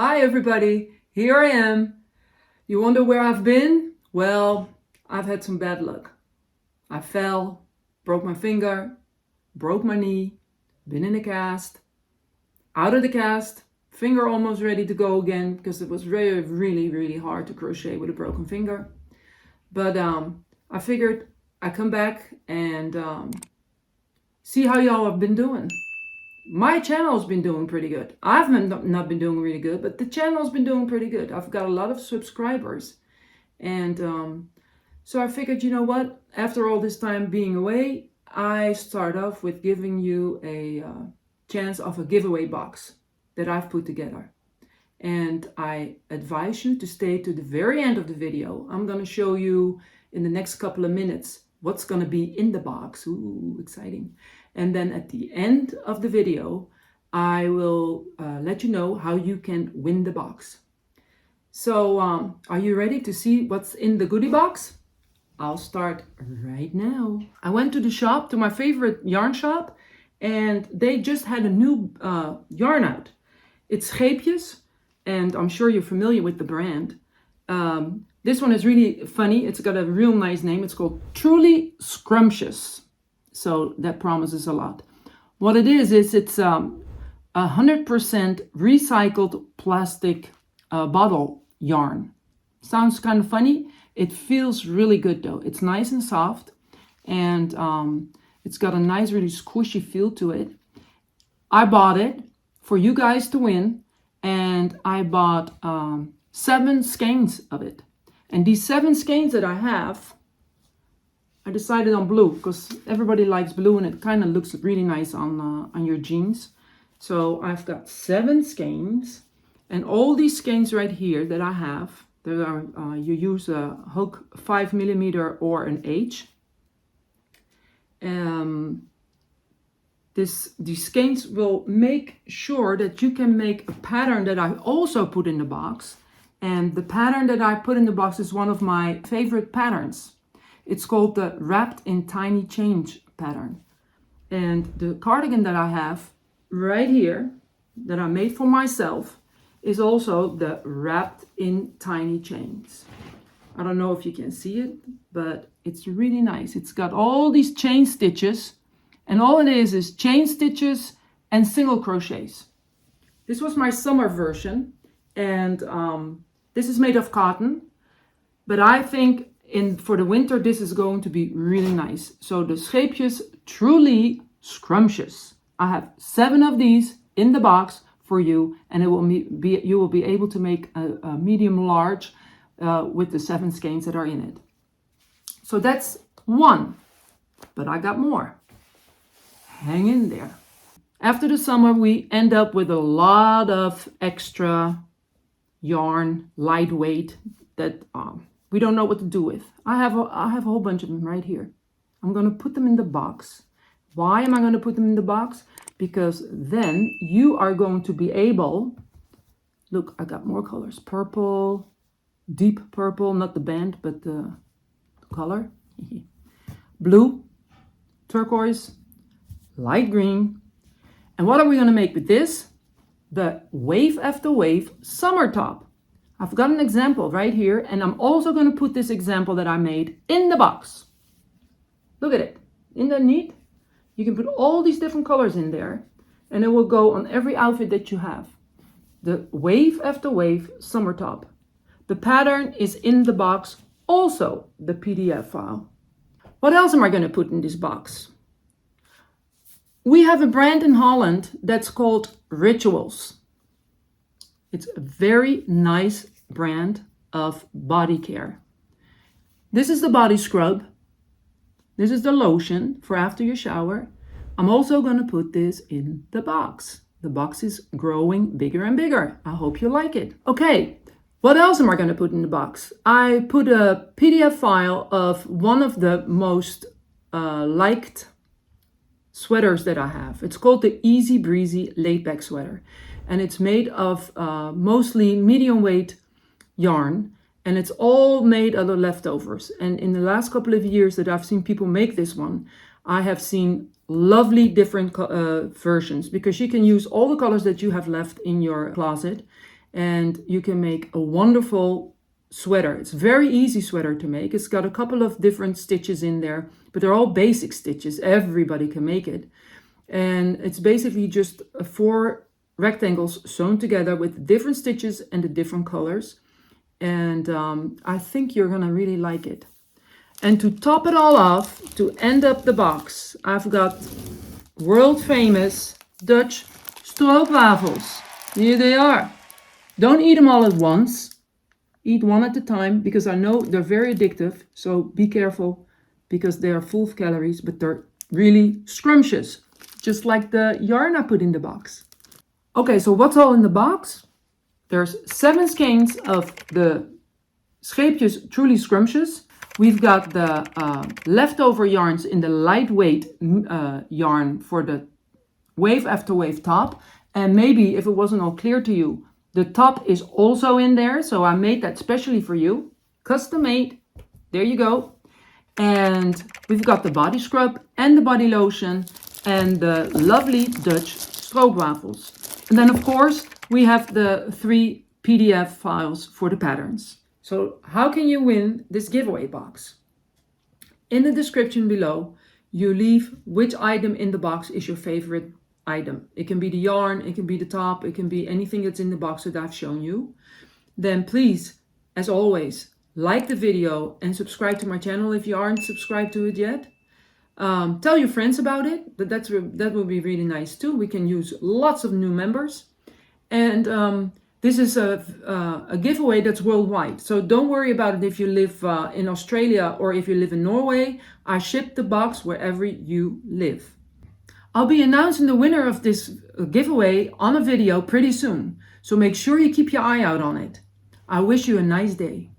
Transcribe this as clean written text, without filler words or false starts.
Hi everybody, here I am. You wonder where I've been? Well, I've had some bad luck. I fell, broke my finger, broke my knee, been in a cast, out of the cast, finger almost ready to go again because it was really hard to crochet with a broken finger. But I figured I'd come back and see how y'all have been doing. My channel's been doing pretty good. I've not been doing really good, but the channel's been doing pretty good. I've got a lot of subscribers. And so I figured, you know what? After all this time being away, I start off with giving you a chance of a giveaway box that I've put together. And I advise you to stay to the very end of the video. I'm going to show you in the next couple of minutes what's going to be in the box. Ooh, exciting. And then at the end of the video, I will let you know how you can win the box. So are you ready to see what's in the goodie box? I'll start right now. I went to the shop, to my favorite yarn shop, and they just had a new yarn out. It's Scheepjes, and I'm sure you're familiar with the brand. This one is really funny. It's got a real nice name. It's called Truly Scrumptious. So that promises a lot. What it is it's 100% recycled plastic bottle yarn. Sounds kind of funny. It feels really good though. It's nice and soft, and it's got a nice, really squishy feel to it. I bought it for you guys to win, and I bought 7 skeins of it. And these 7 skeins that I have, I decided on blue because everybody likes blue and it kind of looks really nice on your jeans. So I've got 7 skeins, and all these skeins right here that I have, there are you use a hook 5mm or an H. These skeins will make sure that you can make a pattern that I also put in the box. And the pattern that I put in the box is one of my favorite patterns. It's called the Wrapped in Tiny Change pattern. And the cardigan that I have right here, that I made for myself, is also the Wrapped in Tiny Chains. I don't know if you can see it, but it's really nice. It's got all these chain stitches, and all it is chain stitches and single crochets. This was my summer version, and this is made of cotton, but I think for the winter, this is going to be really nice. So the Scheepjes Truly Scrumptious. I have 7 of these in the box for you, and you will be able to make a medium large with the 7 skeins that are in it. So that's 1, but I got more. Hang in there. After the summer, we end up with a lot of extra yarn, lightweight, that we don't know what to do with. I have a whole bunch of them right here. I'm going to put them in the box. Why am I going to put them in the box? Because then you are going to be able, look, I got more colors. Purple, deep purple, not the band, but the color. Blue, turquoise, light green. And what are we going to make with this? The Wave After Wave Summer Top. I've got an example right here, and I'm also going to put this example that I made in the box. Look at it. Isn't that neat? You can put all these different colors in there, and it will go on every outfit that you have. The Wave After Wave Summer Top. The pattern is in the box, also the PDF file. What else am I going to put in this box? We have a brand in Holland that's called Rituals. It's a very nice brand of body care. This is the body scrub. This is the lotion for after your shower. I'm also going to put this in the box. The box is growing bigger and bigger. I hope you like it. Okay, what else am I going to put in the box? I put a PDF file of one of the most liked sweaters that I have. It's called the Easy Breezy Laid Back Sweater. And it's made of mostly medium weight yarn, and it's all made out of leftovers. And in the last couple of years that I've seen people make this one, I have seen lovely different versions, because you can use all the colors that you have left in your closet, and you can make a wonderful sweater. It's a very easy sweater to make. It's got a couple of different stitches in there, but they're all basic stitches. Everybody can make it. And it's basically just 4 rectangles sewn together with different stitches and the different colors. And I think you're gonna really like it. And to top it all off, to end up the box, I've got world famous Dutch stroopwafels. Here they are. Don't eat them all at once. Eat one at a time, because I know they're very addictive. So be careful, because they are full of calories, but they're really scrumptious, just like the yarn I put in the box. Okay, so what's all in the box? There's 7 skeins of the Scheepjes Truly Scrumptious. We've got the leftover yarns in the lightweight yarn for the wave after wave top. And maybe if it wasn't all clear to you, the top is also in there. So I made that specially for you. Custom made. There you go. And we've got the body scrub and the body lotion and the lovely Dutch stroopwafels. And then of course we have the 3 PDF files for the patterns. So how can you win this giveaway box? In the description below, you leave which item in the box is your favorite item. It can be the yarn, it can be the top, it can be anything that's in the box that I've shown you. Then please, as always, like the video and subscribe to my channel if you aren't subscribed to it yet. Tell your friends about it. That would be really nice too. We can use lots of new members. And this is a giveaway that's worldwide. So don't worry about it if you live in Australia or if you live in Norway. I ship the box wherever you live. I'll be announcing the winner of this giveaway on a video pretty soon. So make sure you keep your eye out on it. I wish you a nice day.